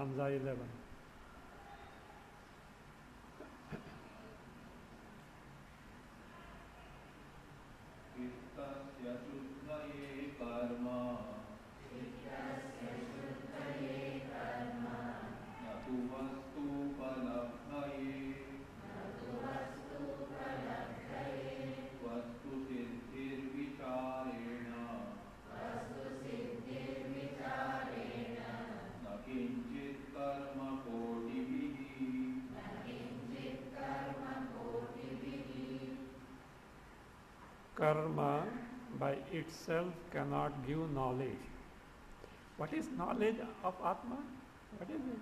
stanza 11. Karma by itself cannot give knowledge. What is knowledge of Atma? What is it?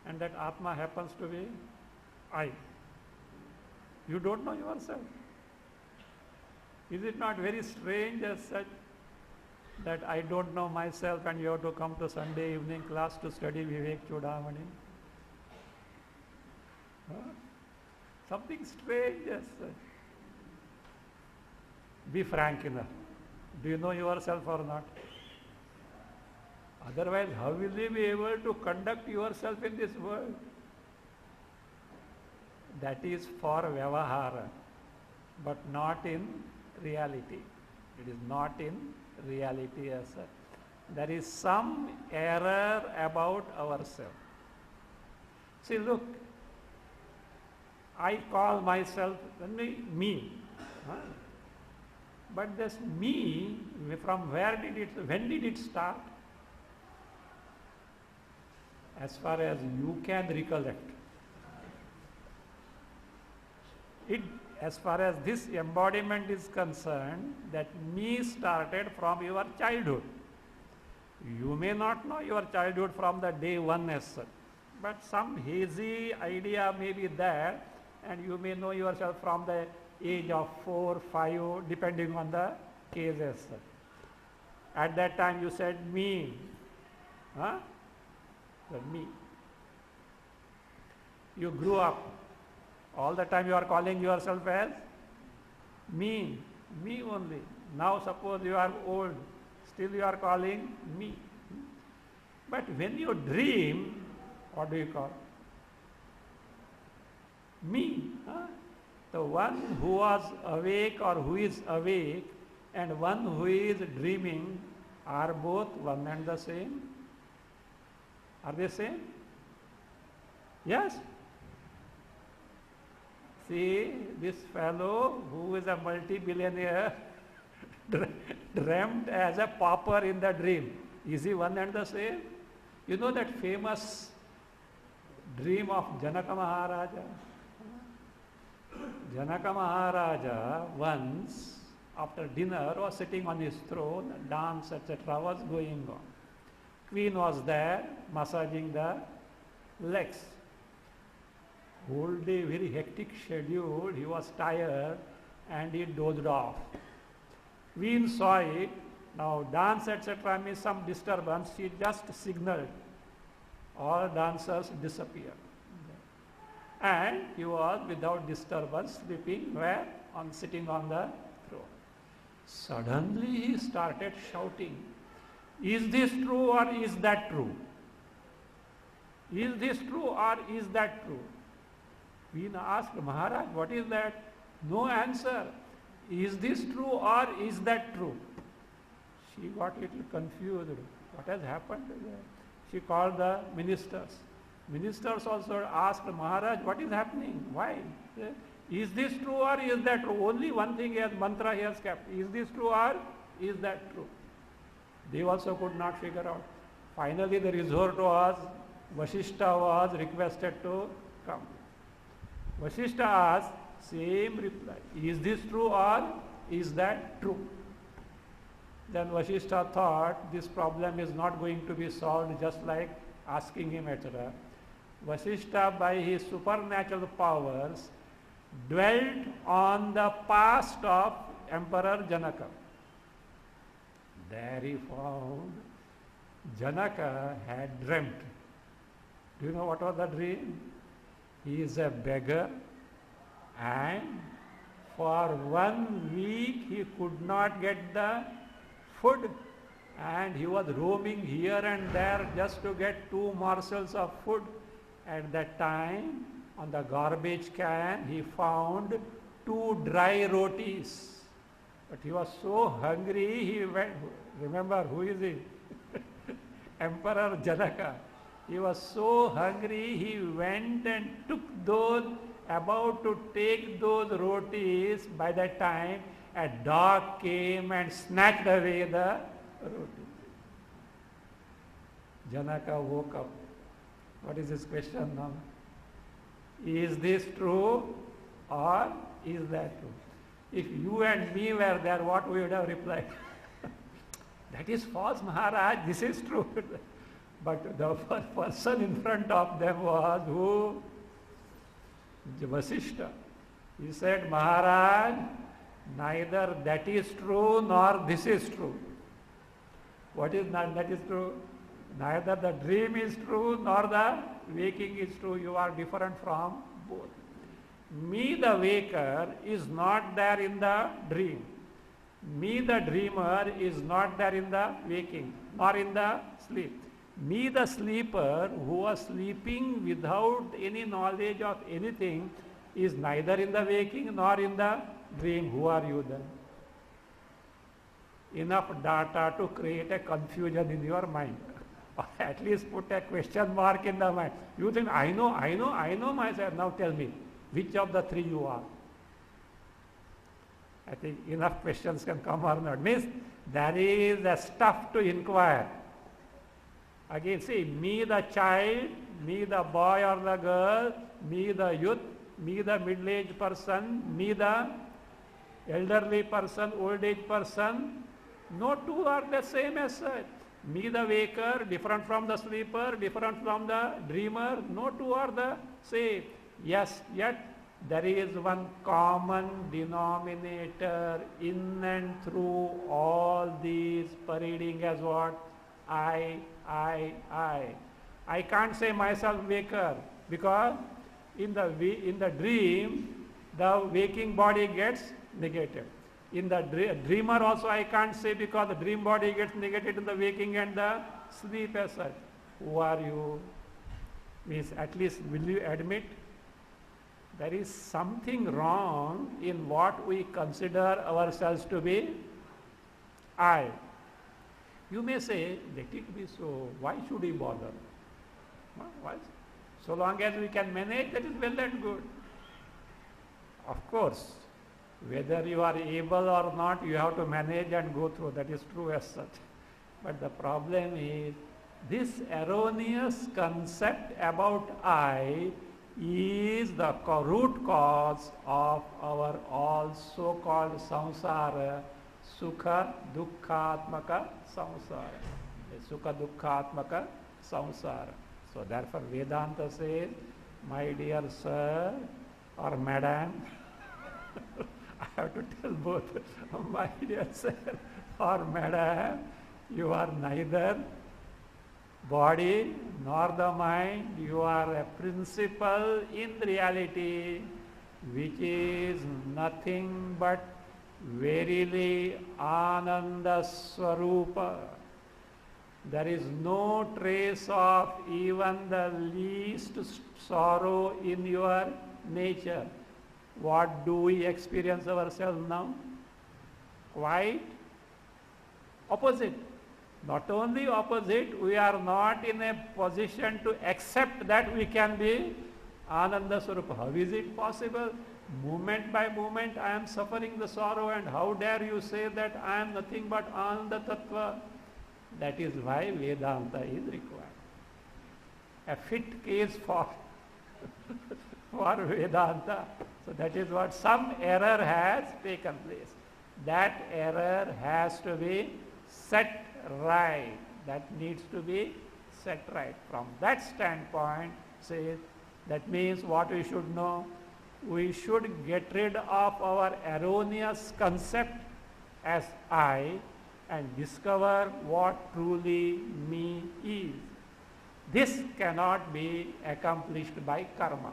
And that Atma happens to be I. You don't know yourself. Is it not very strange as such that I don't know myself and you have to come to Sunday evening class to study Vivekachudamani? Huh? Something strange as such. Be frank enough. Do you know yourself or not? Otherwise, how will you be able to conduct yourself in this world? That is for Vyavahara, but not in reality. It is not in reality as such. There is some error about ourselves. See, look, I call myself me. Huh? But this me, from where did it, when did it start? As far as you can recollect. As far as this embodiment is concerned, that me started from your childhood. You may not know your childhood from the day one as such, but some hazy idea may be there, and you may know yourself from the age of 4, 5, depending on the case as such. At that time you said me. Huh? The me. You grew up. All the time you are calling yourself as me. Me only. Now suppose you are old. Still you are calling me. But when you dream, what do you call? Me. Huh? The one who was awake or who is awake and one who is dreaming are both one and the same. Are they same? Yes. See, this fellow who is a multi-billionaire dreamt as a pauper in the dream. Is he one and the same? You know that famous dream of Janaka Maharaja? Janaka Maharaja once after dinner was sitting on his throne, dance etc. was going on. Queen was there massaging the legs. Whole day very hectic schedule, he was tired and he dozed off. Queen saw it, now dance etc. means some disturbance, she just signaled. All dancers disappeared. And he was without disturbance sleeping where? Sitting on the throne. Suddenly he started shouting, is this true or is that true? Is this true or is that true? Queen asked, Maharaj, what is that? No answer. Is this true or is that true? She got a little confused. What has happened? She called the ministers. Ministers also asked Maharaj, what is happening? Why? Is this true or is that true? Only one thing he has, mantra he has kept. Is this true or is that true? They also could not figure out. Finally the resort was, Vasishtha was requested to come. Vasishtha asked, same reply. Is this true or is that true? Then Vasishtha thought this problem is not going to be solved just like asking him etc. Vasishtha by his supernatural powers dwelt on the past of Emperor Janaka. There he found Janaka had dreamt. Do you know what was the dream? He is a beggar and for 1 week he could not get the food and he was roaming here and there just to get 2 morsels of food. At that time, on the garbage can, he found 2 dry rotis. But he was so hungry, he went, remember who is he? Emperor Janaka. He was so hungry, he went and took those, about to take those rotis. By that time, a dog came and snatched away the rotis. Janaka woke up. What is his question now? Is this true or is that true? If you and me were there, what we would have replied? That is false, Maharaj, this is true. But the person in front of them was who? Vasishta. He said, Maharaj, neither that is true nor this is true. What is not that is true? Neither the dream is true nor the waking is true. You are different from both. Me, the waker, is not there in the dream. Me, the dreamer, is not there in the waking, nor in the sleep. Me, the sleeper, who was sleeping without any knowledge of anything, is neither in the waking nor in the dream. Who are you then? Enough data to create a confusion in your mind. Or at least put a question mark in the mind. You think, I know myself. Now tell me, which of the 3 you are? I think enough questions can come or not. Means there is a stuff to inquire. Again, see, me the child, me the boy or the girl, me the youth, me the middle-aged person, me the elderly person, old-age person. No 2 are the same as such. Me the waker, different from the sleeper, different from the dreamer. No 2 are the same. Yes, yet there is one common denominator in and through all these parading as what? I. I can't say myself waker because in the dream, the waking body gets negated. In the dreamer also I can't say because the dream body gets negated in the waking and the sleep as such. Who are you? Means at least will you admit there is something wrong in what we consider ourselves to be I. You may say, let it be so. Why should we bother? Why? So long as we can manage, that is well and good. Of course, whether you are able or not, you have to manage and go through. That is true as such. But the problem is, this erroneous concept about I is the root cause of our all so-called samsara, sukha dukkhatmaka samsara. Sukha dukkhatmaka samsara. So therefore Vedanta says, my dear sir or madam, I have to tell both, my dear sir or madam, you are neither body nor the mind, you are a principle in reality which is nothing but verily Ananda Swarupa. There is no trace of even the least sorrow in your nature. What do we experience ourselves now? Quite opposite. Not only opposite, we are not in a position to accept that we can be Ananda Swarupa. How is it possible? Moment by moment I am suffering the sorrow, and how dare you say that I am nothing but Ananda Tattva? That is why Vedanta is required. A fit case for Vedanta. So that is what some error has taken place. That error has to be set right. That needs to be set right. From that standpoint, says, that means what we should know? We should get rid of our erroneous concept as I and discover what truly me is. This cannot be accomplished by karma.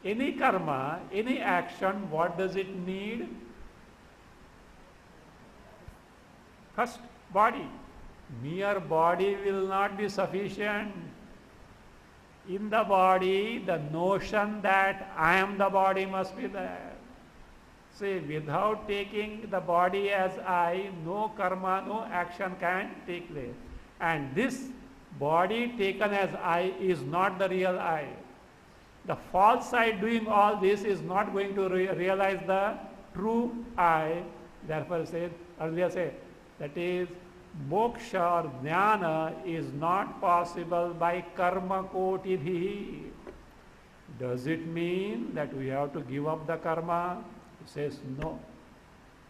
Any karma, any action, what does it need? First, body. Mere body will not be sufficient. In the body, the notion that I am the body must be there. See, without taking the body as I, no karma, no action can take place. And this body taken as I is not the real I. The false I doing all this is not going to realize the true I. Therefore, earlier said, that is, moksha or jnana is not possible by karma kotibhi. Does it mean that we have to give up the karma? He says no.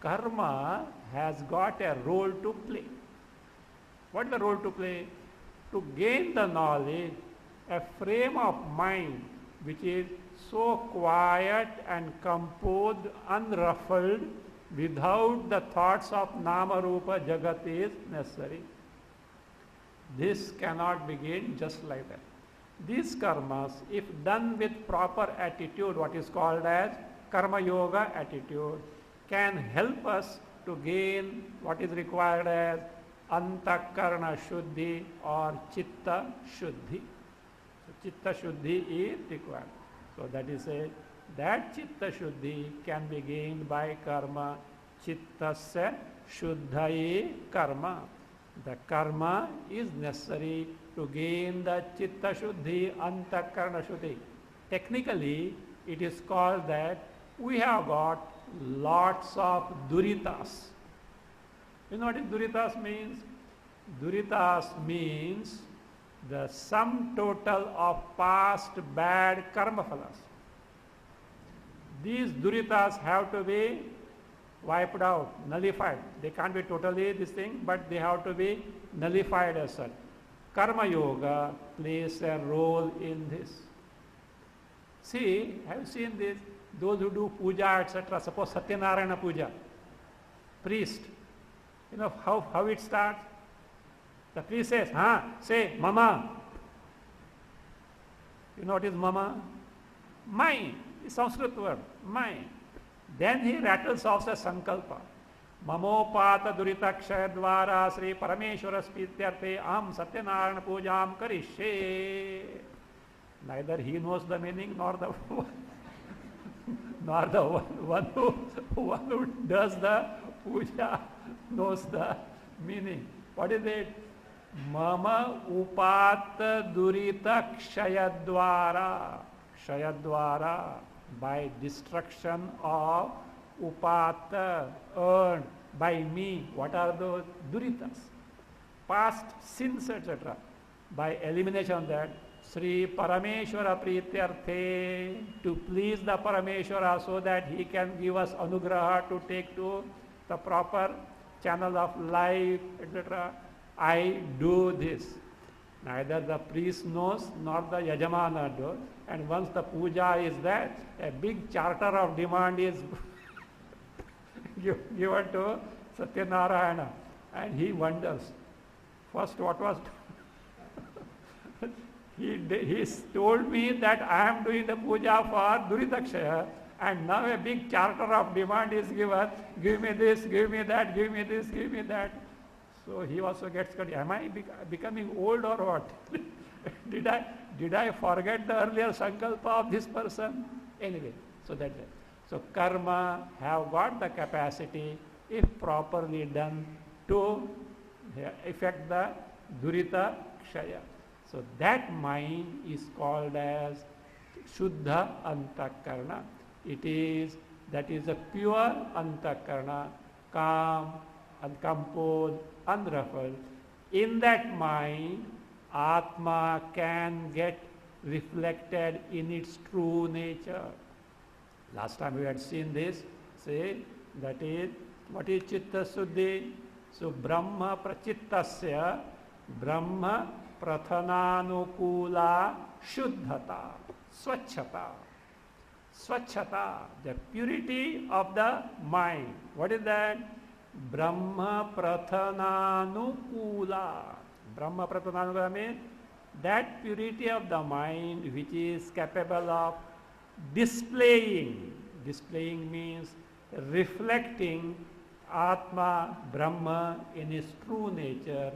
Karma has got a role to play. What is the role to play? To gain the knowledge, a frame of mind which is so quiet and composed, unruffled, without the thoughts of nama rupa jagat is necessary. This cannot be gained just like that. These karmas, if done with proper attitude, what is called as karma yoga attitude, can help us to gain what is required as antakarana shuddhi or chitta shuddhi. So chitta shuddhi is required. So that is that chitta shuddhi can be gained by karma. Chittasya shuddhaye karma. The karma is necessary to gain the chitta shuddhi, antakarana shuddhi. Technically, it is called that we have got lots of duritas. You know what is duritas means? Duritas means the sum total of past bad karma phalas. These duritas have to be wiped out, nullified. They can't be totally this thing, but they have to be nullified as such. Karma yoga plays a role in this. See, have you seen this? Those who do puja, etc., suppose Satyanarayana puja, priest, you know how it starts? The priest says, say, mama. You know what is mama? Mine. It's Sanskrit word, mine. Then he rattles off the sankalpa. Mamopata durita kshayadvara Sri Parameshwara Spityarthe Am Satyanarayana Pujam Karishye. Neither he knows the meaning nor the one who does the puja knows the meaning. What is it? Mama upata durita kshayadvara. Kshayadvara, by destruction of upata, earned by me. What are those? Duritas, past sins, etc. By elimination of that, Sri Parameshwara Prityarthe, to please the Parameshwara so that he can give us anugraha to take to the proper channel of life, etc. I do this. Neither the priest knows nor the Yajamana does. And once the puja is that, a big charter of demand is given to Satyanarayana. And he wonders, first what was he told me that I am doing the puja for Duridakshaya, and now a big charter of demand is given, give me this, give me that, give me this, give me that. So he also gets cut. Am I becoming old or what? Did I forget the earlier sankalpa of this person? Anyway, so that's it. So karma have got the capacity, if properly done, to effect the durita kshaya. So that mind is called as Shuddha Antakarana. That is a pure Antakarana, calm, uncomposed, unruffled. In that mind, Atma can get reflected in its true nature. Last time we had seen this, say, that is, what is Chitta Suddhi? So, Brahma Prachittasya, Brahma Prathananukula Shuddhata, Swachhata. Swachhata, the purity of the mind. What is that? Brahma Prathananukula. Brahma Prathananukula means that purity of the mind which is capable of displaying. Displaying means reflecting Atma, Brahma in its true nature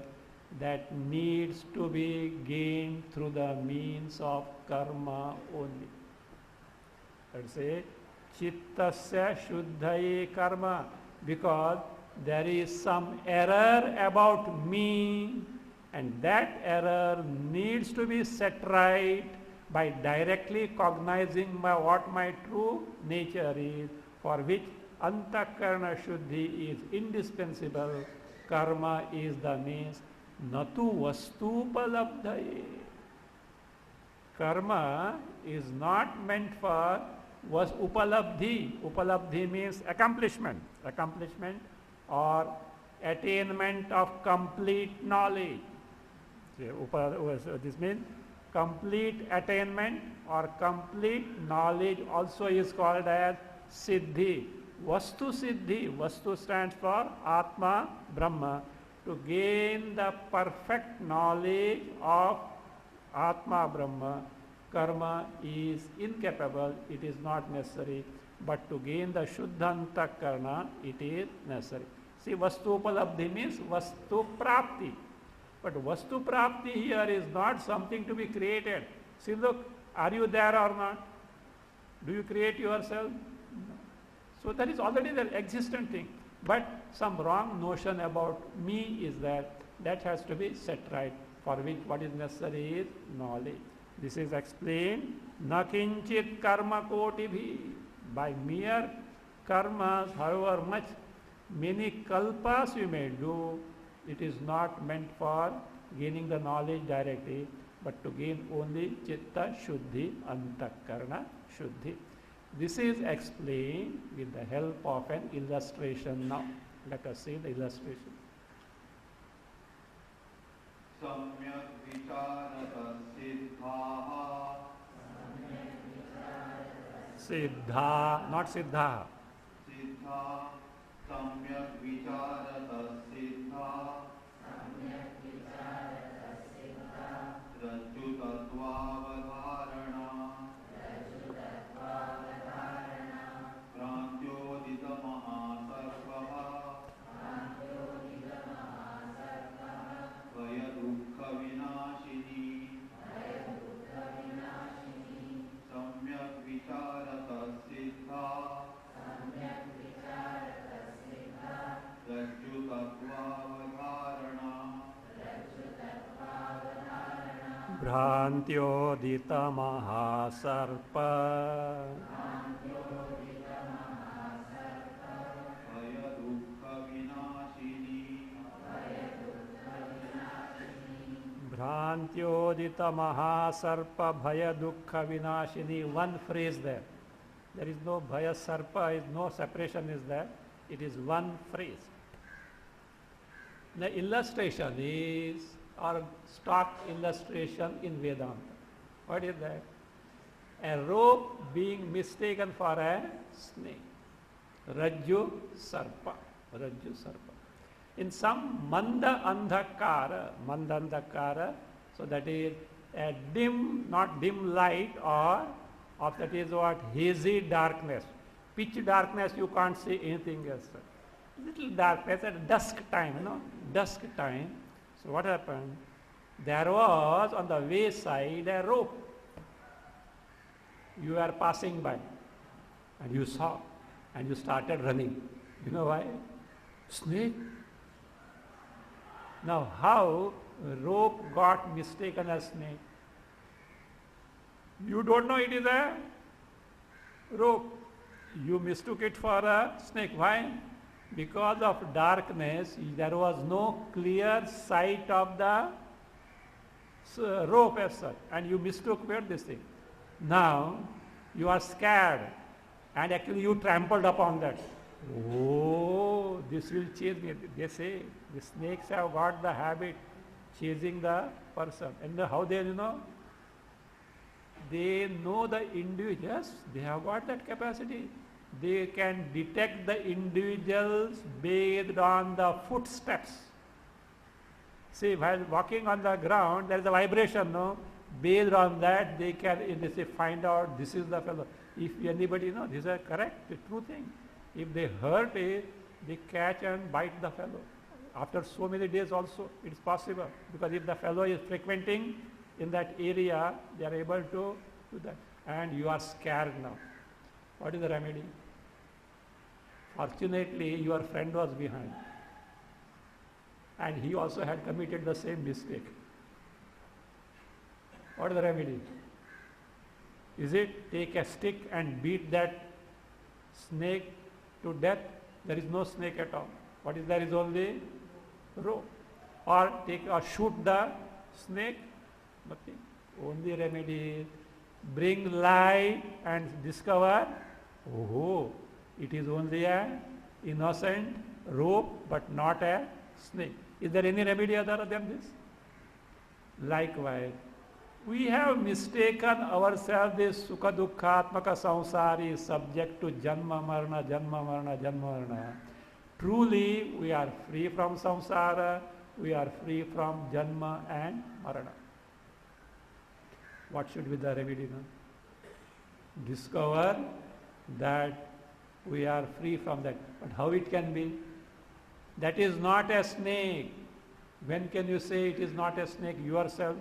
that needs to be gained through the means of karma only. Let's say, Chittasya Shuddhaye Karma, because there is some error about me, and that error needs to be set right by directly cognizing what my true nature is, for which Antakarana Shuddhi is indispensable. Karma is the means. Natu vastupalabdhaye. Karma is not meant for was upalabdhi. Upalabdhi means accomplishment. Accomplishment or attainment of complete knowledge. This means complete attainment or complete knowledge also is called as siddhi. Vastu siddhi. Vastu stands for Atma, Brahma. To gain the perfect knowledge of Atma, Brahma, karma is incapable, it is not necessary. But to gain the Shuddhanta Karna, it is necessary. See, Vastu Upalabdhi means Vastu Prapti. But Vastu Prapti here is not something to be created. See, look, are you there or not? Do you create yourself? No. So that is already the existent thing. But some wrong notion about me is that has to be set right, for which what is necessary is knowledge. This is explained, na kinchit karma kotibhi. By mere karmas, however much many kalpas you may do, it is not meant for gaining the knowledge directly, but to gain only chitta shuddhi, antakarana shuddhi. This is explained with the help of an illustration now. Let us see the illustration. Samyak vicharata siddhaha. Siddha, not siddha. Siddha. Samyak vicharata siddha. Rajju tattvavadharana. Prantyodita mahasarvaha. Vaya dukkha vinashini. Samyak vicharata siddha. Rajju tattvavadharana. Bhrantyodita mahasarpa. Vaya dukkha vinashini. Bhrantyodita mahasarpa bhaya dukkha vinashini. One phrase there. There is no bhaya sarpa, no separation is there. It is one phrase. The illustration is or stock illustration in Vedanta. What is that? A rope being mistaken for a snake. Rajju sarpa. Rajju sarpa. In some manda andhakara, so that is a dim, not dim light, or of that is what? Hazy darkness. Pitch darkness, you can't see anything else. Little darkness at dusk time, dusk time. So what happened? There was on the wayside a rope. You are passing by and you saw and you started running. You know why? Snake. Now how rope got mistaken as snake? You don't know it is a rope. You mistook it for a snake. Why? Because of darkness, there was no clear sight of the rope as such, and you mistook where this thing. Now you are scared, and actually you trampled upon that. Oh, this will chase me. They say the snakes have got the habit chasing the person, and how they They know the individuals. They have got that capacity. They can detect the individuals based on the footsteps. See, while walking on the ground, there is a vibration, Based on that, they can find out this is the fellow. If anybody this is a correct, the true thing. If they hurt it, they catch and bite the fellow. After so many days also, it is possible. Because if the fellow is frequenting in that area, they are able to do that. And you are scared now. What is the remedy? Fortunately, your friend was behind. And he also had committed the same mistake. What is the remedy? Is it take a stick and beat that snake to death? There is no snake at all. What is there is only rope. Or take or shoot the snake? Nothing. Only remedy is bring light and discover, oh, it is only an innocent rope but not a snake. Is there any remedy other than this? Likewise, we have mistaken ourselves this sukha dukkhatmaka samsara is subject to janma marana, janma marana, janma marana. Truly, we are free from samsara, we are free from janma and marana. What should be the remedy now? Discover that we are free from that. But how it can be? That is not a snake. When can you say it is not a snake yourself?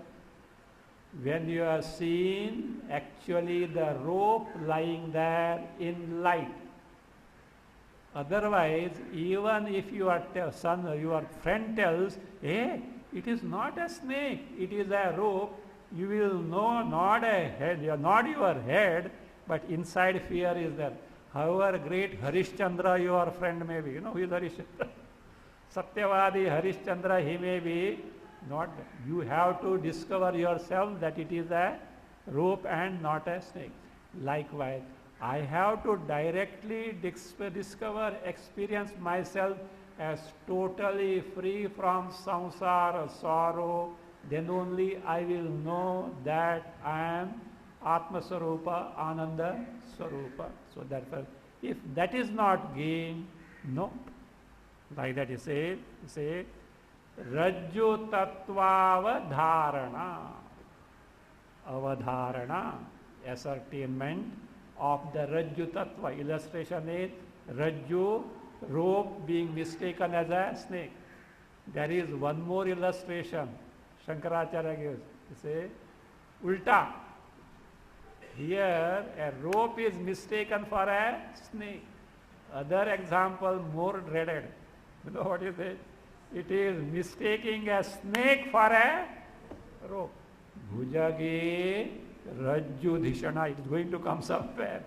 When you are seen actually the rope lying there in light. Otherwise, even if your friend tells, hey, it is not a snake, it is a rope, you will know nod your head, but inside fear is there. However great Harishchandra your friend may be, you know who is Harishchandra? Satyavadi Harishchandra, he may be not. You have to discover yourself that it is a rope and not a snake. Likewise, I have to directly discover, experience myself as totally free from samsara, sorrow. Then only I will know that I am Atma Swarupa, Ananda Swarupa. So therefore, if that is not gained, no. Like that you say Rajju Tattva Avadharana. Avadharana, ascertainment of the Rajju Tattva. Illustration is Rajju, rope being mistaken as a snake. There is one more illustration Shankaracharya gives. He say, Ulta. Here a rope is mistaken for a snake. Other example more dreaded. You know what is it? It is mistaking a snake for a rope. Bhujage Rajju Dhishana. It is going to come somewhere.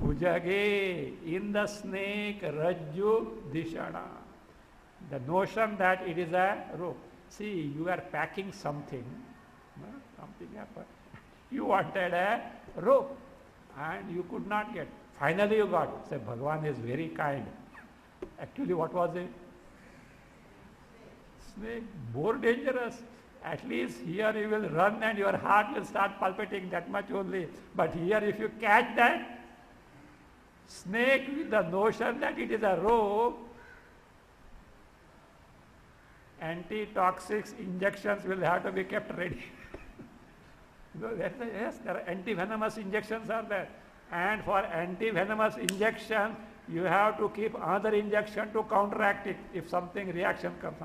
Bhujage, in the snake Rajju Dhishana. The notion that it is a rope. See, you are packing something. Something happened. You wanted a rope and you could not get. Finally you got. Say, Bhagavan is very kind. Actually, what was it? Snake. More dangerous. At least here you will run and your heart will start palpitating, that much only. But here if you catch that snake with the notion that it is a rope, antitoxics injections will have to be kept ready. Yes, there are anti-venomous injections are there. And for anti-venomous injection, you have to keep another injection to counteract it if something reaction comes.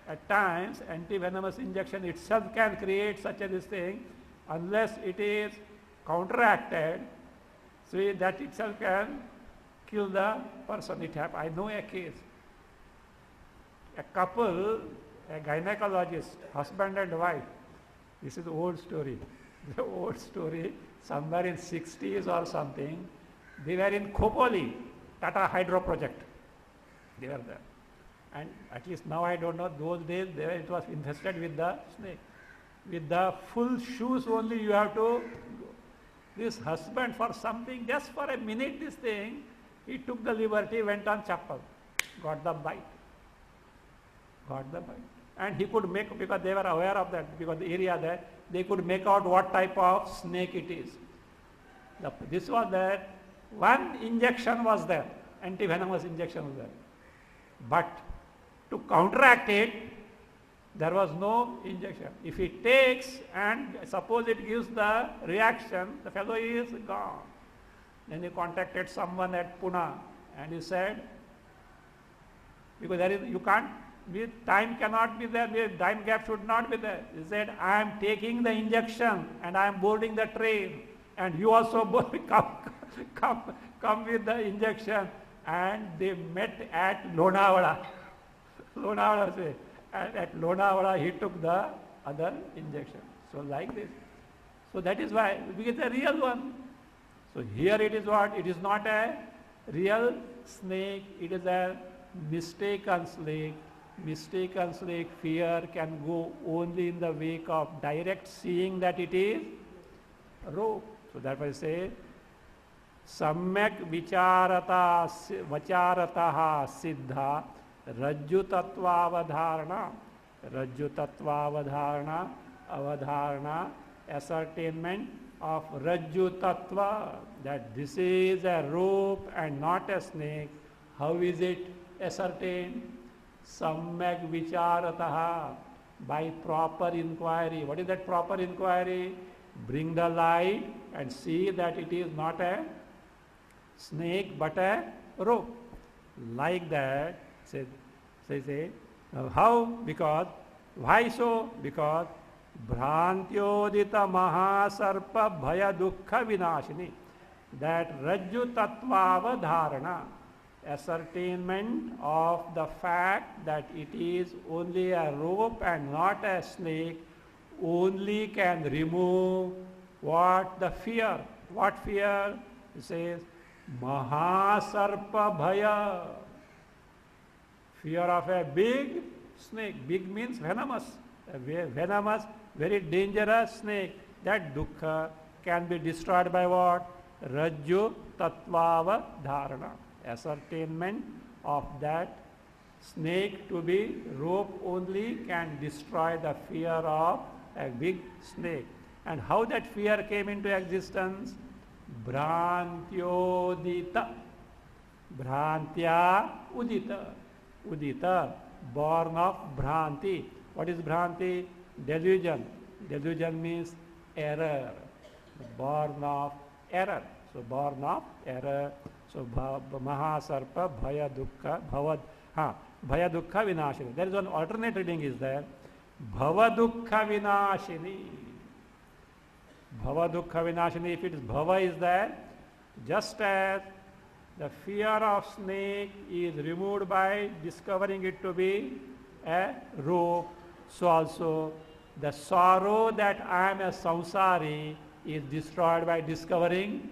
At times, anti-venomous injection itself can create such a this thing, unless it is counteracted, see that itself can kill the person. I know a case. A couple, a gynecologist, husband and wife. This is old story. The old story, somewhere in 60s or something, they were in Khopoli, Tata Hydro project. They were there. And at least now I don't know, those days it was infested with the snake. With the full shoes only you have to go. This husband for something, just for a minute this thing, he took the liberty, went on chappal, got the bite. Got the bite. And he could make, because they were aware of that, because the area there, they could make out what type of snake it is. This was there, one injection was there, anti-venomous injection was there. But to counteract it, there was no injection. If he takes and suppose it gives the reaction, the fellow is gone. Then he contacted someone at Pune and he said, Because there is, you can't, time cannot be there, time gap should not be there. He said, I am taking the injection and I am boarding the train, and you also come with the injection. And they met at Lonavala. Lonavala say, and at Lonavala he took the other injection. So like this. So that is why we get a real one. So here it is what? It is not a real snake, it is a mistaken snake. Mistaken snake, fear can go only in the wake of direct seeing that it is rope. So therefore I say, Samyak vacharataha siddha rajju tattva avadharana, ascertainment of rajju tattva, that this is a rope and not a snake. How is it ascertained? Samyak vicharataha, by proper inquiry. What is that proper inquiry? Bring the light and see that it is not a snake but a rope. Like that, say how? Because, why so? Because Bhrantyodita Mahasarpa Bhaya Dukkha Vinashini, that Rajju Tattvavadharana, ascertainment of the fact that it is only a rope and not a snake, only can remove what? The fear. What fear? It says, Mahasarpa Bhaya, fear of a big snake. Big means venomous. A venomous, very dangerous snake. That dukkha can be destroyed by what? Rajju Tattvava Dharana. Ascertainment of that snake to be rope only can destroy the fear of a big snake. And how that fear came into existence? Bhrantyodita. Bhrantya udita. Udita, born of Bhranti. What is Bhranti? Delusion. Delusion means error. Born of error. So born of error. So Mahasarpa Bhaya Dukkha Bhaya Dukkha Vinashini. There is one alternate reading is there. Bhava Dukkha Vinashini. Bhava Dukkha Vinashini. If it is Bhava is there, just as the fear of snake is removed by discovering it to be a rope, so also the sorrow that I am a samsari is destroyed by discovering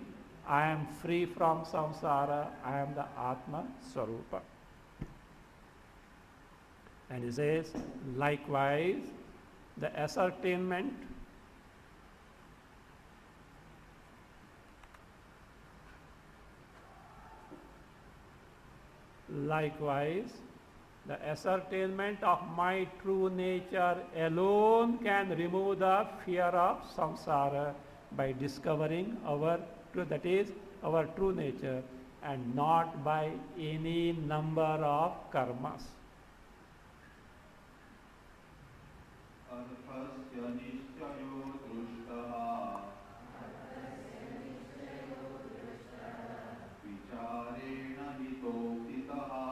I am free from samsara, I am the Atma Swarupa. And he says, likewise, the ascertainment of my true nature alone can remove the fear of samsara by discovering our truth, that is our true nature, and not by any number of karmas. Arthasya nishchayo drushtaha vicharena hitokitaha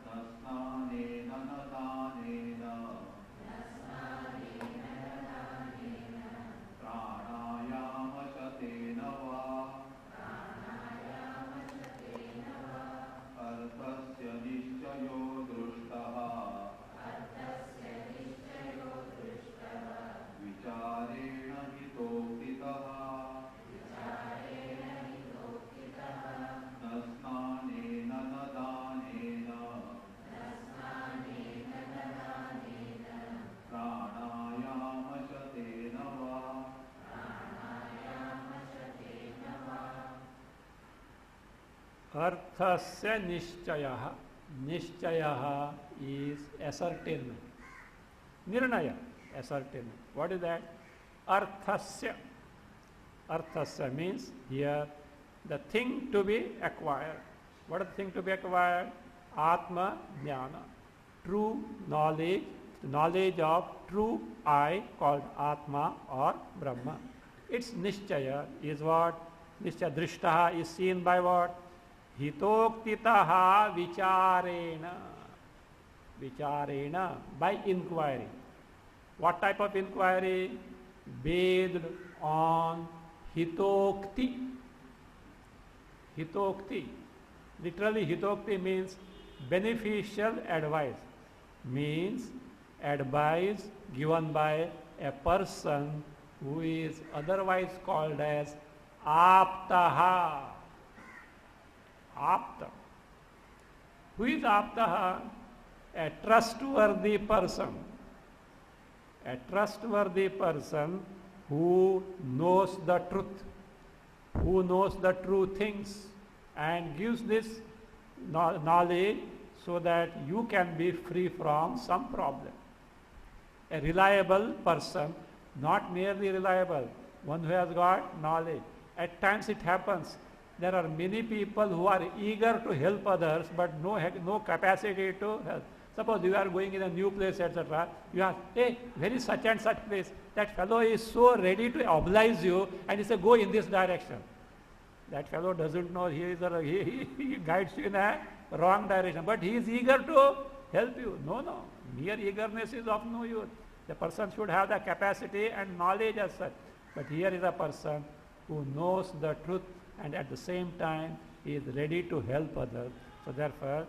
nasnanena nadanena pranayama-shatena va arthasya nishchayo drushtaha vicharena hitokitaha nasnanena nadanena pranayama-shatena va. Arthasya nishchayaha. Nishchayaha is ascertainment. Nirnaya, ascertainment. What is that? Arthasya. Arthasya means here the thing to be acquired. What is the thing to be acquired? Atma Jnana. True knowledge, knowledge of true I called Atma or Brahma. Its Nishchaya is what? Nishchaya Drishtaha is seen by what? hitoktitaha vicharena. Vicharena, by inquiry. What type of inquiry? Based on hitokti. Hitokti. Literally, hitokti means beneficial advice. Means advice given by a person who is otherwise called as aptaha. Apta. Who is aptaha? A trustworthy person. A trustworthy person who knows the truth, who knows the true things and gives this knowledge so that you can be free from some problem. A reliable person, not merely reliable, one who has got knowledge. At times it happens, there are many people who are eager to help others but no capacity to help. Suppose you are going in a new place, etc. You ask, hey, where is such and such place? That fellow is so ready to oblige you and he says, go in this direction. That fellow doesn't know, he guides you in a wrong direction, but he is eager to help you. No, mere eagerness is of no use. The person should have the capacity and knowledge as such. But here is a person who knows the truth and at the same time he is ready to help others. So therefore,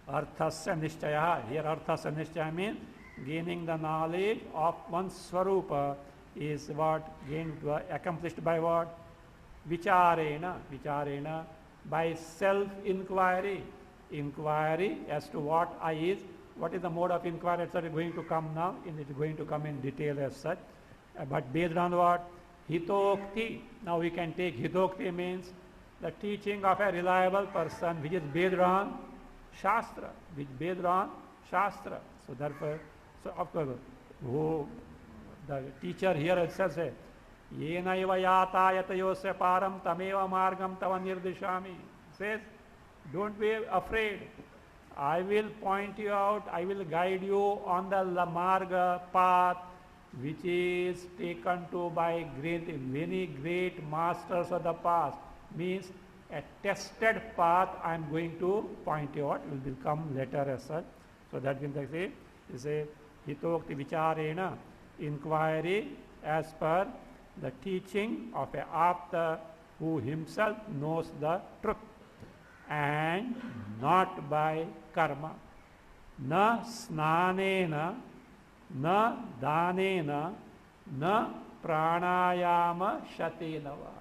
arthasya nishchaya. Here arthasya nishchaya means gaining the knowledge of one's swarupa is what gained, accomplished by what? Vicharena. Vicharena, by self-inquiry. Inquiry as to what I is. What is the mode of inquiry? It's going to come now. It's going to come in detail as such. But based on what? Hitokti. Now we can take hitokti means the teaching of a reliable person which is based on Shastra, which based on Shastra. So therefore, so of course, the teacher here itself says, Yenaiva yata yatayosya param tameva margam tava nirdishami. Says, don't be afraid. I will point you out, I will guide you on the marga path which is taken to by many great masters of the past. Means a tested path I am going to point you out, will come later as such. So that means they say hitokti vicharena, inquiry as per the teaching of a apta who himself knows the truth and not by karma. Na snanena, na danena, na pranayama shatenava.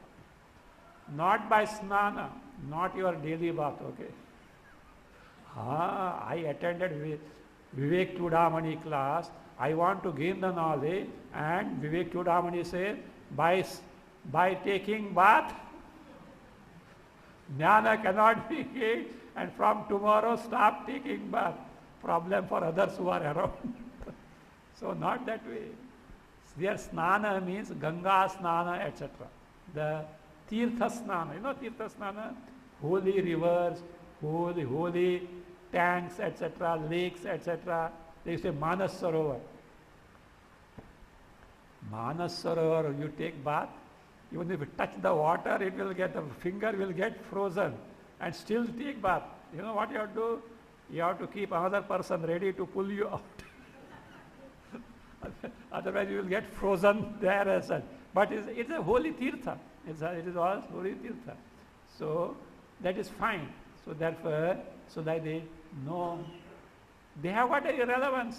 Not by snana, not your daily bath, okay? I attended Vivekachudamani class. I want to gain the knowledge, and Vivekachudamani says, by taking bath, jnana cannot be gained, and from tomorrow stop taking bath. Problem for others who are around. So not that way. There snana means Ganga snana, etc. The Tirtha snana, you know Tirtha snana? Holy rivers, holy tanks, etc., lakes, etc. They say Manas Sarovar. Manas Sarovar, you take bath, even if you touch the water, it will get, the finger will get frozen and still take bath. You know what you have to do? You have to keep another person ready to pull you out. Otherwise you will get frozen there as such. But it's a holy tirtha. It is all holy tirtha. So that is fine. So therefore, so that they know, they have got a relevance.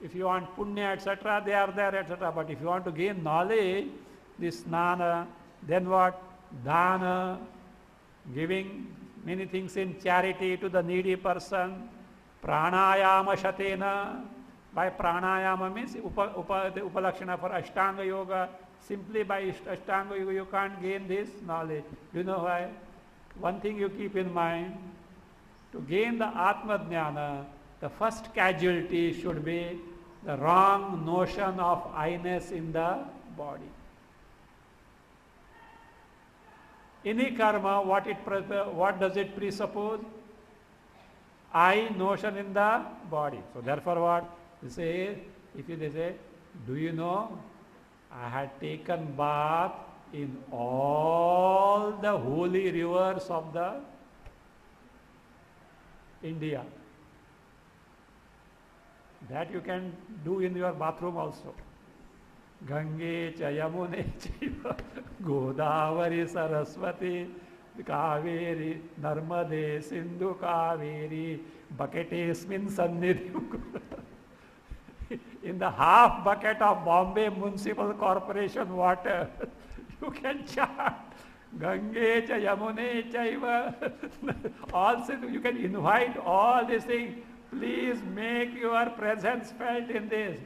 If you want punya, etc., they are there, etc. But if you want to gain knowledge, this snana, then what? Dana, giving many things in charity to the needy person. Pranayama shatena. By pranayama means the upalakshana for Ashtanga Yoga. Simply by Ashtanga Yoga you can't gain this knowledge. You know why? One thing you keep in mind, to gain the Atma Jnana, the first casualty should be the wrong notion of I-ness in the body. Any karma, what does it presuppose? I notion in the body. So therefore what? They say, they say, do you know, I had taken bath in all the holy rivers of the India. That you can do in your bathroom also. Gange cha Yamune chaiva Godavari Saraswati Kaveri Narmade Sindhu Kaveri Bucketesmin Sannidhi. In the half bucket of Bombay Municipal Corporation water, you can chant Gange cha Yamune chaiva. Also, you can invite all these things. Please make your presence felt in this.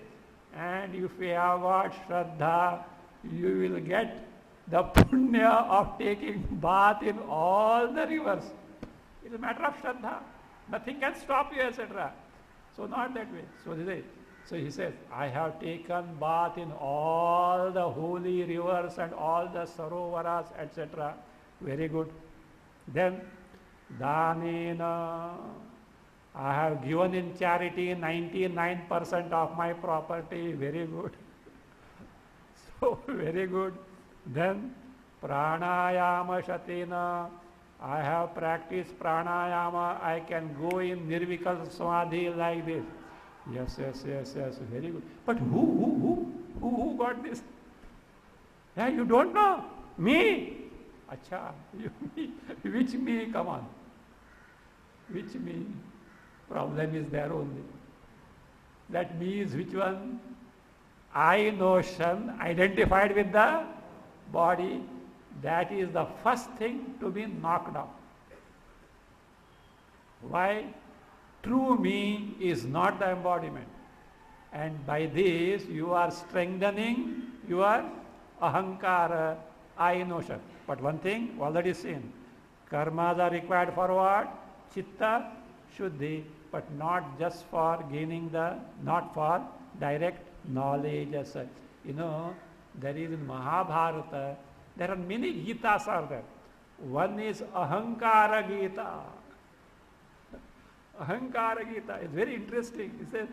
And if you have got Shraddha, you will get the punya of taking bath in all the rivers. It is a matter of Shraddha. Nothing can stop you, etc. So not that way. So he says, I have taken bath in all the holy rivers and all the sarovaras, etc. Very good. Then, Danena, I have given in charity 99% of my property. Very good. So, very good. Then, Pranayama Shatina, I have practiced pranayama. I can go in nirvikal samadhi like this. Yes, very good. But who got this? Yeah, you don't know? Me? Acha, me. Which me? Come on. Which me? Problem is there only. That me is which one? I notion identified with the body. That is the first thing to be knocked out. Why? True me is not the embodiment. And by this you are strengthening your ahankara, I notion. But one thing already seen. Karmas are required for what? Chitta Shuddhi, but not just for gaining not for direct knowledge as such. You know, there is in Mahabharata, there are many Gitas are there. One is Ahankara Gita. Ahankara Gita is very interesting. It says,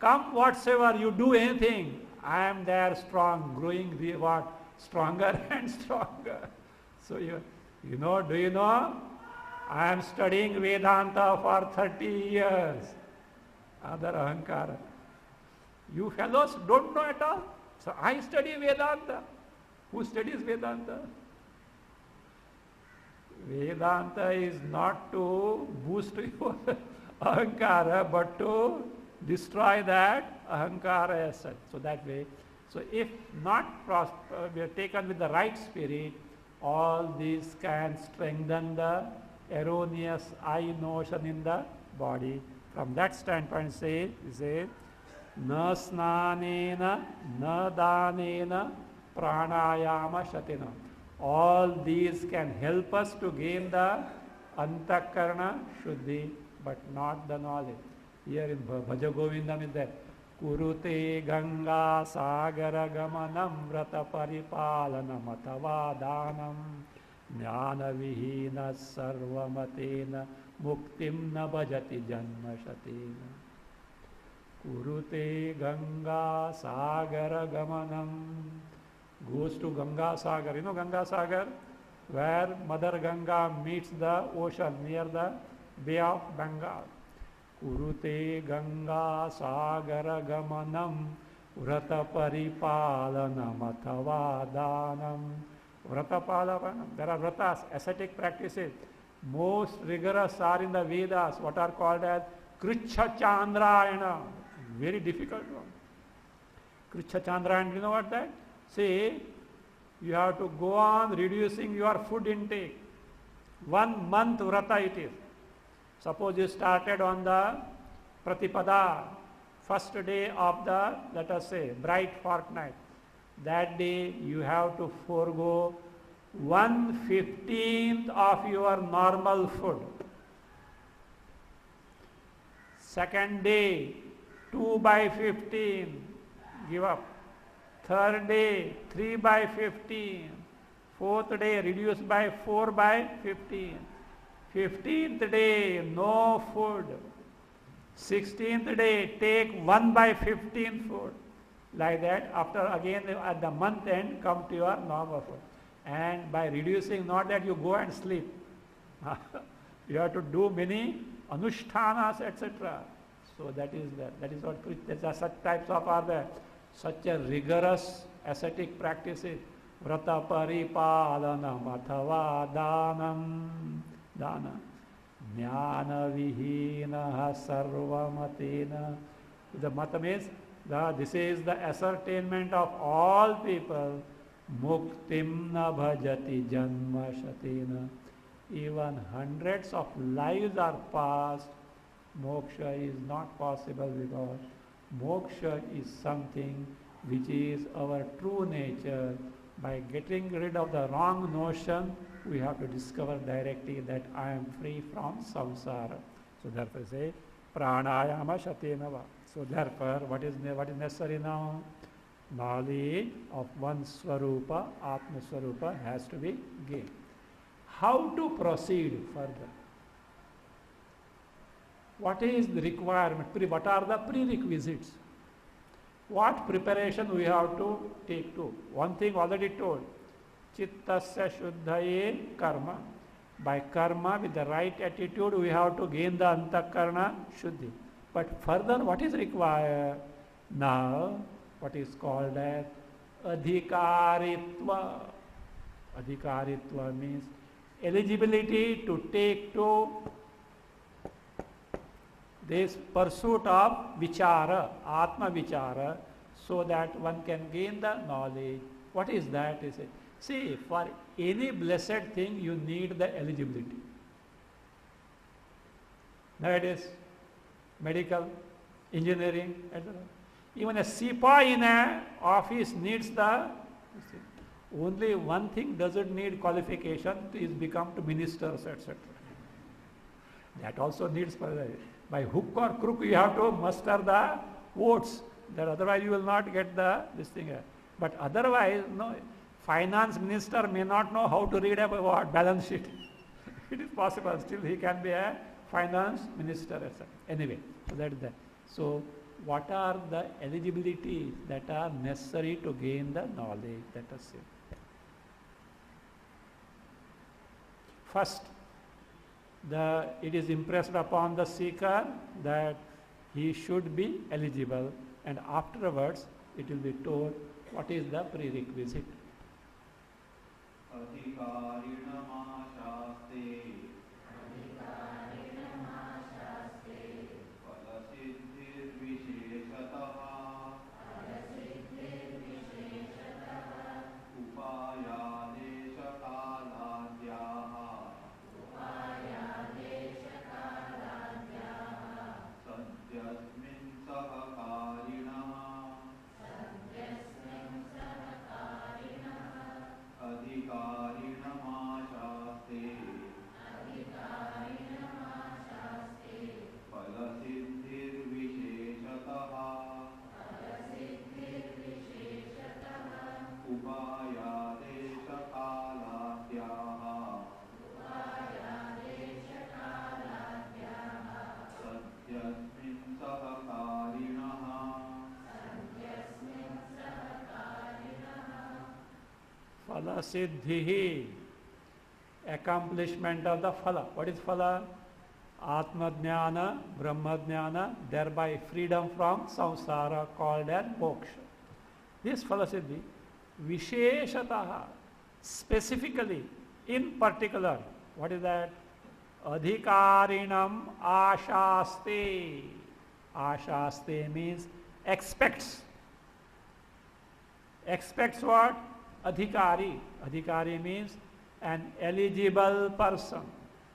come whatsoever you do anything, I am there strong, growing what? Stronger and stronger. So do you know? I am studying Vedanta for 30 years. Other Ahankara. You fellows don't know at all. So I study Vedanta. Who studies Vedanta? Vedanta is not to boost your Ahankara, but to destroy that Ahankara as such. So that way. So if not we are taken with the right spirit, all these can strengthen the erroneous I notion in the body. From that standpoint, say, na snanena, na danena, pranayama shatina. All these can help us to gain the antakarana shuddhi, but not the knowledge. Here in Bhaja Govindam is that Kurute Ganga Sagara Gamanam Vrata Paripalanam Atava Danam Jnana Vihina Sarvamatena Muktim Na Bhajati Janma Shatena. Kurute Ganga Sagara Gamanam, goes to Ganga Sagar. You know Ganga Sagar? Where Mother Ganga meets the ocean near the Bay of Bengal. Kurute Ganga Sagara Gamanam Vrata Paripalanam Athava Danam. Vrata Palavanam. There are vratas, ascetic practices. Most rigorous are in the Vedas, what are called as Kricha Chandrayana. Very difficult one. Kricha Chandrayana, you know what that? Say, you have to go on reducing your food intake. 1 month vrata it is. Suppose you started on the Pratipada, first day of the, let us say, bright fortnight. That day you have to forego 1/15 of your normal food. Second day, 2/15, give up. Third day, 3/15. Fourth day, reduce by 4/15. 15th day, no food. 16th day, take 1/15 food. Like that, after again at the month end, come to your normal food. And by reducing, not that you go and sleep. You have to do many anushtanas, etc. So that is that. That is what there are such types of are there. Such a rigorous ascetic practices. Vrata paripalanam athava danam. Dana. Jnana vihina sarvamatena. The mata means this is the ascertainment of all people. Muktim na bhajati janma shatena. Even hundreds of lives are passed. Moksha is not possible because moksha is something which is our true nature. By getting rid of the wrong notion, we have to discover directly that I am free from samsara. So therefore say pranayama shatena va. So therefore what is necessary now? Knowledge of one's swarupa, atma swarupa has to be gained. How to proceed further? What is the requirement? What are the prerequisites? What preparation we have to take to? One thing already told. Chittasya shuddhaye karma. By karma, with the right attitude, we have to gain the antakarna shuddhi. But further, what is required? Now, what is called as adhikaritva. Adhikaritva means eligibility to take to this pursuit of vichara, atma vichara, so that one can gain the knowledge. What is that? See, for any blessed thing you need the eligibility. Nowadays, medical, engineering, etc. Even a sipahi in an office needs the. Only one thing doesn't need qualification is become to ministers, etc. That also needs by hook or crook you have to muster the votes. That otherwise you will not get this thing. But otherwise, no, finance minister may not know how to read about balance sheet. It is possible. Still he can be a finance minister, etc. Anyway, so that is that. So what are the eligibilities that are necessary to gain the knowledge? Let us see. First, it is impressed upon the seeker that he should be eligible, and afterwards it will be told what is the prerequisite. Phala siddhi, accomplishment of the phala. What is phala? Atma jnana, Brahma jnana, thereby freedom from samsara called as moksha. This phala siddhi, visheshataha, specifically, in particular, what is that? Adhikarinam ashaste. Ashaste means expects. Expects what? Adhikari. Adhikari means an eligible person.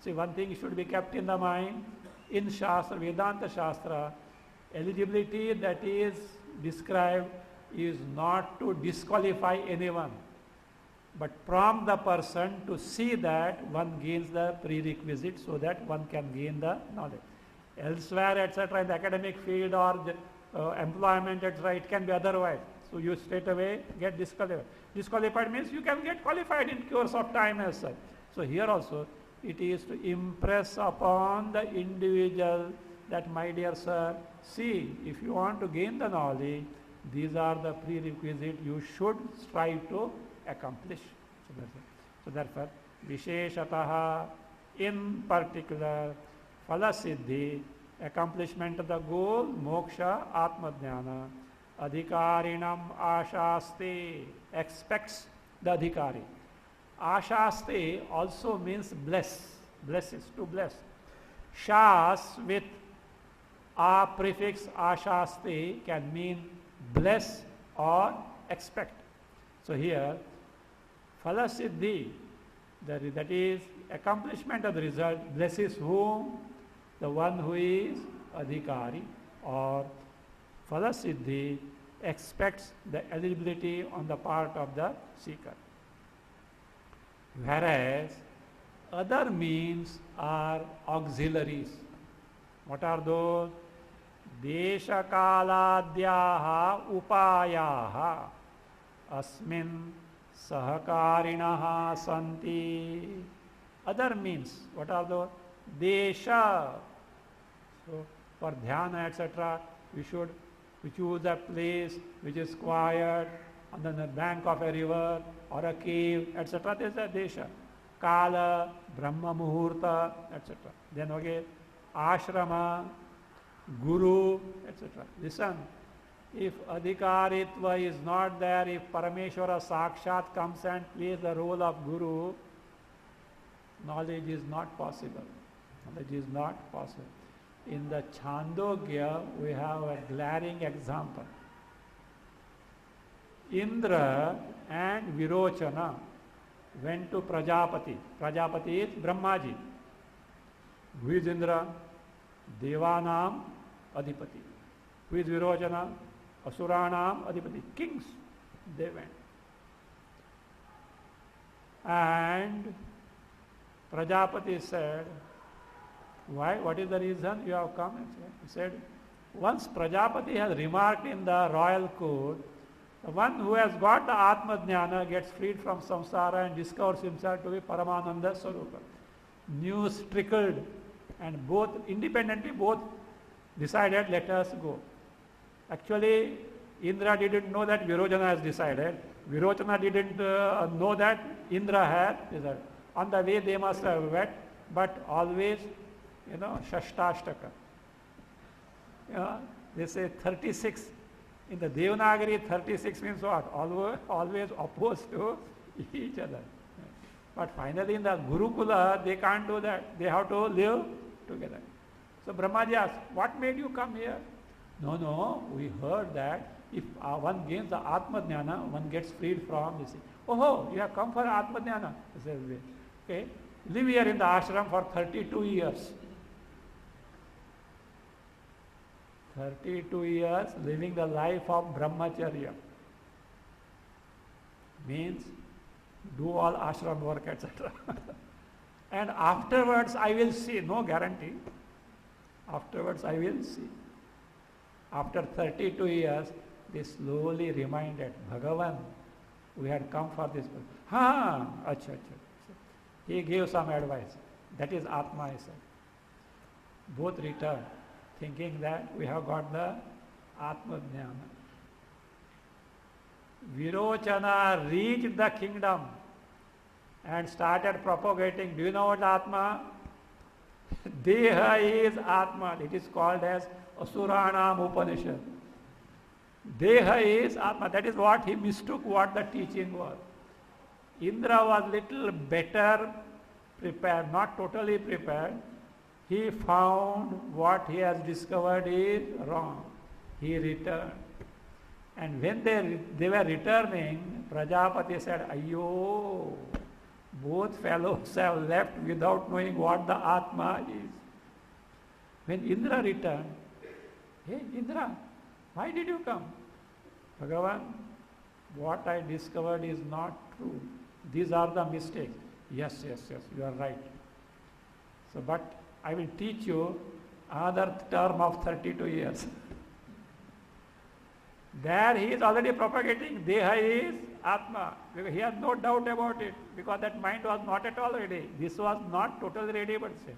See, one thing should be kept in the mind. In Shastra, Vedanta Shastra, eligibility that is described is not to disqualify anyone, but prompt the person to see that one gains the prerequisite so that one can gain the knowledge. Elsewhere, etc., in the academic field or the, employment, etc., it can be otherwise. So you straight away get disqualified. Disqualified means you can get qualified in course of time as such. So here also it is to impress upon the individual that, my dear sir, see, if you want to gain the knowledge, these are the prerequisites you should strive to accomplish. So therefore, visheshataha, in particular, Phala siddhi, accomplishment of the goal, moksha, atma jnana. Adhikarinam ashaste, expects the adhikari. Ashaste also means bless, blesses, to bless. Shas with a prefix ashaste can mean bless or expect. So here, phala siddhi, that is accomplishment of the result, blesses whom? The one who is adhikari, or phala siddhi expects the eligibility on the part of the seeker. Whereas other means are auxiliaries. What are those? Desha kaladhyaha upayaha asmin sahakarinaha santi. Other means, what are those? Desha. So for dhyana, etc., we choose a place which is quiet, on the bank of a river or a cave, etc. There is a desha. Kala, Brahma Muhurta, etc. Then again, ashrama, guru, etc. Listen, if adhikaritva is not there, if Parameshwara Sakshat comes and plays the role of guru, knowledge is not possible. Knowledge is not possible. In the Chandogya, we have a glaring example. Indra and Virochana went to Prajapati. Prajapati is Brahmaji. Who is Indra? Devanam Adhipati. Who is Virochana? Asuranam Adhipati. Kings. They went. And Prajapati said, why? What is the reason you have come? He said, once Prajapati has remarked in the royal court, the one who has got the Atma Jnana gets freed from samsara and discovers himself to be Paramananda Swarupa. News trickled, and both independently both decided, let us go. Actually, Indra didn't know that Virojana has decided. Virochana didn't know that Indra had decided. On the way they must have met, but always, Shashtashtaka. They say 36. In the Devanagari, 36 means what? Always opposed to each other. But finally in the Gurukula, they can't do that. They have to live together. So Brahmaji asked, what made you come here? No, we heard that if one gains the Atma Jnana, one gets freed from this. Oh, you have come for Atma Jnana. He says, okay, live here in the ashram for 32 years. 32 years living the life of brahmacharya. Means do all ashram work, etc. And afterwards I will see, no guarantee. Afterwards I will see. After 32 years, they slowly reminded, Bhagavan, we had come for this. Acha. He gave some advice. That is Atma, I said. Both returned, thinking that we have got the Atma Jnana. Virochana reached the kingdom and started propagating. Do you know what Atma? Deha is Atma. It is called as Asuranam Upanishad. Deha is Atma. That is what he mistook what the teaching was. Indra was little better prepared, not totally prepared. He found what he has discovered is wrong. He returned. And when they were returning, Prajapati said, Ayyo, both fellows have left without knowing what the Atma is. When Indra returned, hey Indra, why did you come? Bhagavan, what I discovered is not true. These are the mistakes. Yes, you are right. So, but I will teach you another term of 32 years. There he is already propagating. Deha is Atma. Because he has no doubt about it. Because that mind was not at all ready. This was not totally ready, but say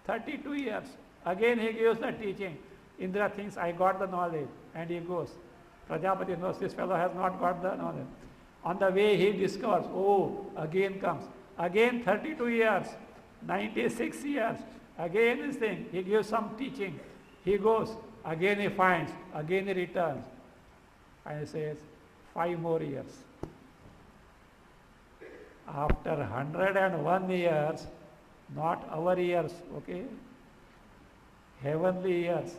32 years. Again he gives the teaching. Indra thinks, I got the knowledge. And he goes. Prajapati knows this fellow has not got the knowledge. On the way he discovers, again comes. Again 32 years. 96 years. Again this thing, he gives some teaching. He goes, again he finds, again he returns. And he says, 5 more years. After 101 years, not our years, okay? Heavenly years.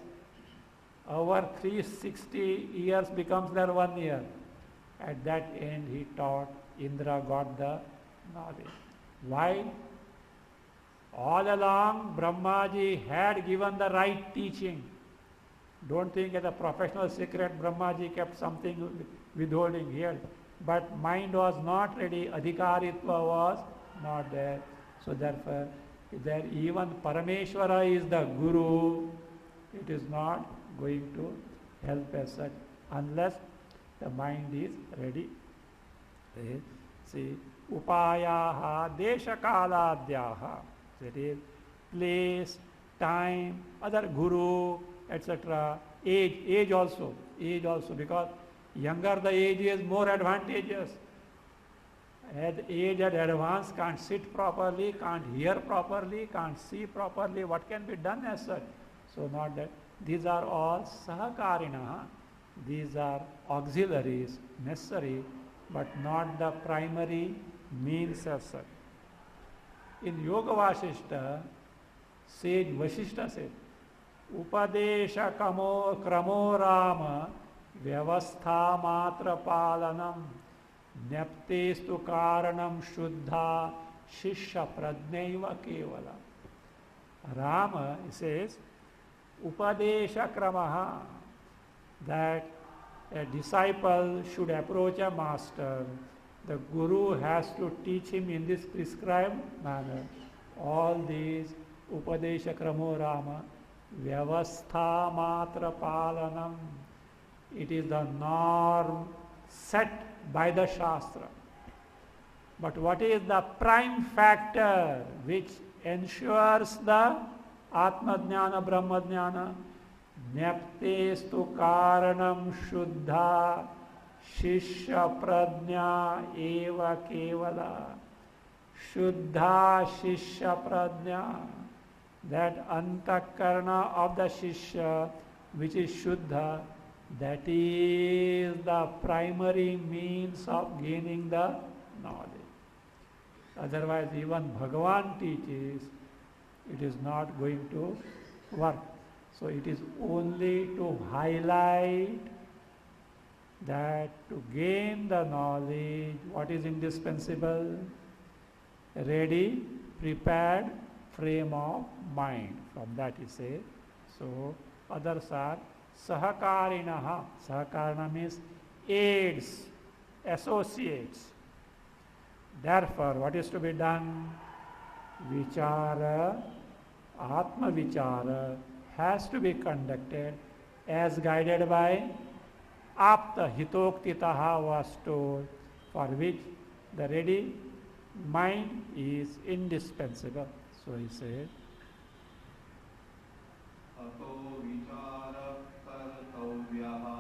Our 360 years becomes their 1 year. At that end he taught, Indra got the knowledge. Why? All along Brahmaji had given the right teaching. Don't think as a professional secret Brahmaji kept something withholding here. But mind was not ready, adhikaritva was not there. So therefore, there even Parameshwara is the Guru, it is not going to help as such unless the mind is ready. See, upayaha deshakaladhyaha, that is place, time, other guru, etc. Age also, because younger the age is, more advantageous. As age at advance, can't sit properly, can't hear properly, can't see properly, what can be done as such? So not that. These are all sahakarina. These are auxiliaries, necessary, but not the primary means as such. In Yoga Vasishta, sage Vasishta said, Upadesha kramo rama vyavastha matra palanam neptestu karanam shuddha shishya pradnaiva kevala. Rama, he says, Upadesha kramaha, that a disciple should approach a master. The guru has to teach him in this prescribed manner. All these Upadesha kramo rama vyavastha matra palanam. It is the norm set by the Shastra. But what is the prime factor which ensures the Atma Jnana, Brahma Jnana? Neptestu karanam shuddha shishya pradnya eva kevala. Shuddha shishya pradnya. That antakarana of the shishya, which is shuddha, that is the primary means of gaining the knowledge. Otherwise, even Bhagavan teaches, it is not going to work. So it is only to highlight that to gain the knowledge, what is indispensable? Ready, prepared frame of mind. From that he says. So others are sahakarinaha. Sahakarina means aids, associates. Therefore, what is to be done? Vichara, Atma Vichara has to be conducted as guided by Apta Hitoktitaha was told, for which the ready mind is indispensable. So he said, Ato vichara kartavyaha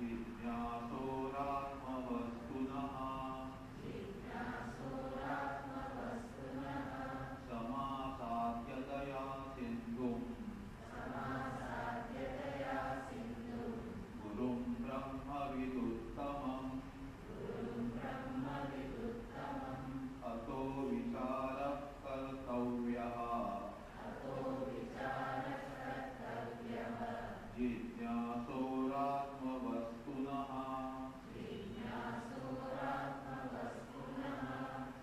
jijñasoratmavastunaha samasatyataya sindhum gurum brahma viduttamam ato vichara kartavyaha jijñasoratmavastunaha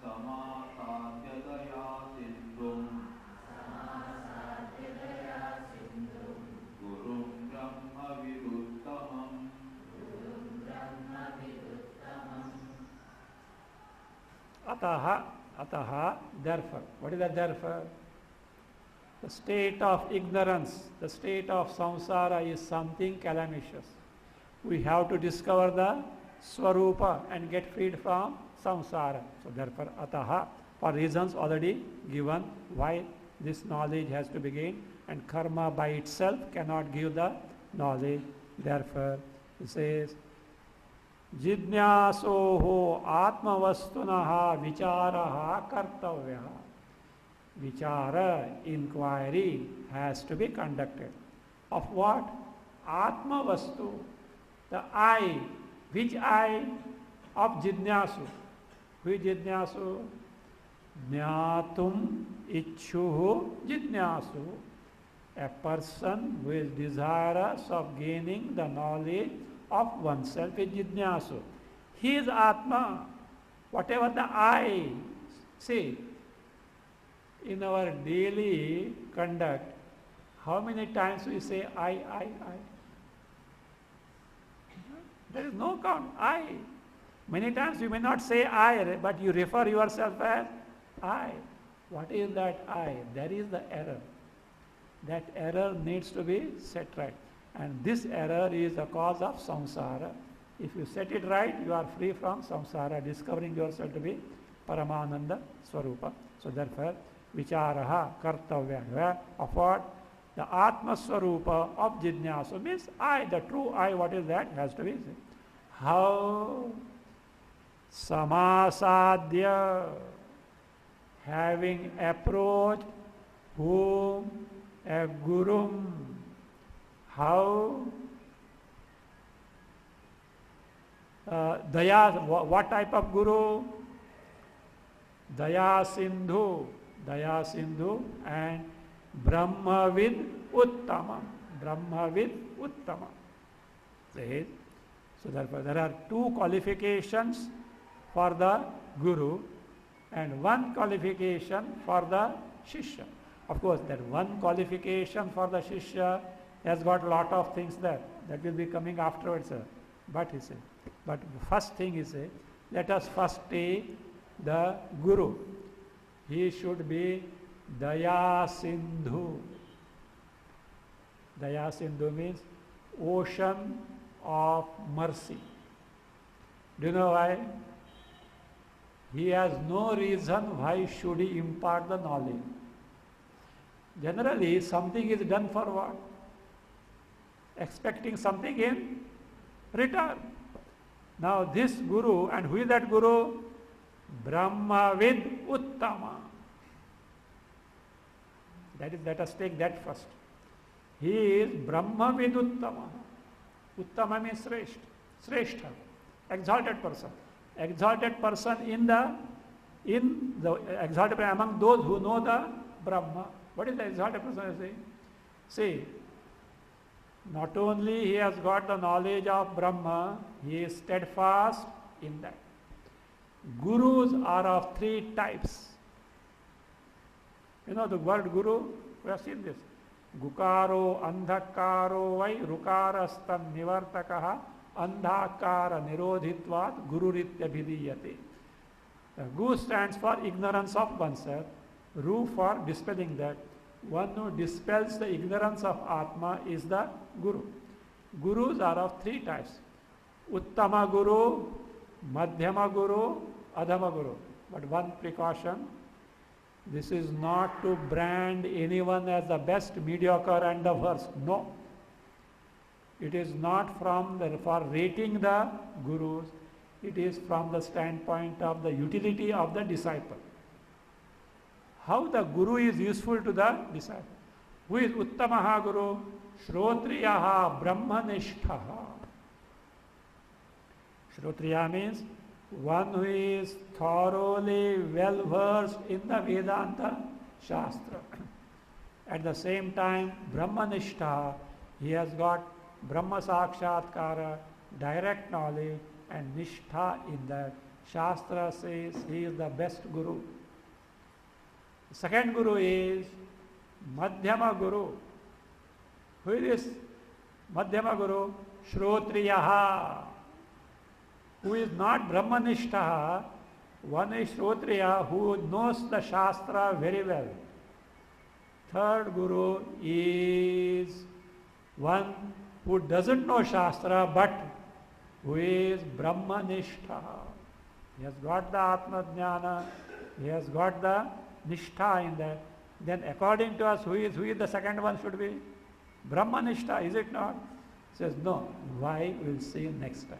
samasatyataya sindhum gurum brahma viduttamam. Ataha, therefore. What is that therefore? The state of ignorance, the state of samsara is something calamitous. We have to discover the swarupa and get freed from samsara. So therefore, ataha, for reasons already given, why this knowledge has to be gained, and karma by itself cannot give the knowledge. Therefore, he says, Jidnyasoho atmavastunaha vicharaha kartavyaha. Vichara, inquiry, has to be conducted. Of what? Atma Vastu. The I. Which I? Of Jidnyasu. Who is Jidnyasu? Jnatum Ichchuhu Jidnyasu. A person who is desirous of gaining the knowledge of oneself is Jidnyasu. He is Atma. Whatever the I. See, in our daily conduct, how many times we say I? There is no count. I. Many times you may not say I, but you refer yourself as I. What is that I? There is the error. That error needs to be set right. And this error is the cause of samsara. If you set it right, you are free from samsara, discovering yourself to be Paramananda Swarupa. So therefore, vicharaha kartavya of what? The Atma Swarupa of Jidnyasu means I, the true I, what is that? Has to be said. How? Samasadya, having approached whom? A Gurum. How? Daya, what type of Guru? Daya Sindhu and Brahmavid Uttama. Brahmavid Uttama. So therefore there are two qualifications for the Guru and one qualification for the Shishya. Of course, that one qualification for the Shishya has got a lot of things there. That will be coming afterwards. But he said, but first thing is, let us first take the Guru. He should be Daya Sindhu. Daya Sindhu means ocean of mercy. Do you know why? He has no reason why should he impart the knowledge. Generally, something is done for what? Expecting something in return. Now this Guru, and who is that Guru? Brahmavid Uttama. Let us take that first. He is Brahmavid Uttama. Uttama means Sreshta, exalted person. Exalted person in the exalted among those who know the Brahma. What is the exalted person saying? See, not only he has got the knowledge of Brahma, he is steadfast in that. Gurus are of three types. You know the word Guru? We have seen this. Gukaro andhakaro vai rukarastan nivartakaha andhakara nirodhitvat gururitya bhidiyate. Gu stands for ignorance of oneself. Ru for dispelling that. One who dispels the ignorance of Atma is the Guru. Gurus are of three types. Uttama Guru, Madhyama Guru, Adhama Guru. But one precaution, this is not to brand anyone as the best, mediocre and the worst. No. It is not for rating the Gurus. It is from the standpoint of the utility of the disciple. How the Guru is useful to the disciple. Who is Uttamaha Guru? Shrotriyaha Brahmanishtaha. Shrotriya means one who is thoroughly well versed in the Vedanta Shastra. At the same time, Brahmanishtaha, he has got Brahma Sakshatkara, direct knowledge, and Nishtha in that. Shastra says he is the best Guru. The second Guru is Madhyama Guru. Who is this Madhyama Guru? Shrotriyaha, who is not Brahmanishtaha. One is Shrotriya, who knows the Shastra very well. Third Guru is one who doesn't know Shastra but who is Brahmanishtaha. He has got the Atma Jnana, he has got the Nishtha in that. Then according to us, who is the second one should be? Brahmanishta, is it not? Says no. Why? We'll see next time.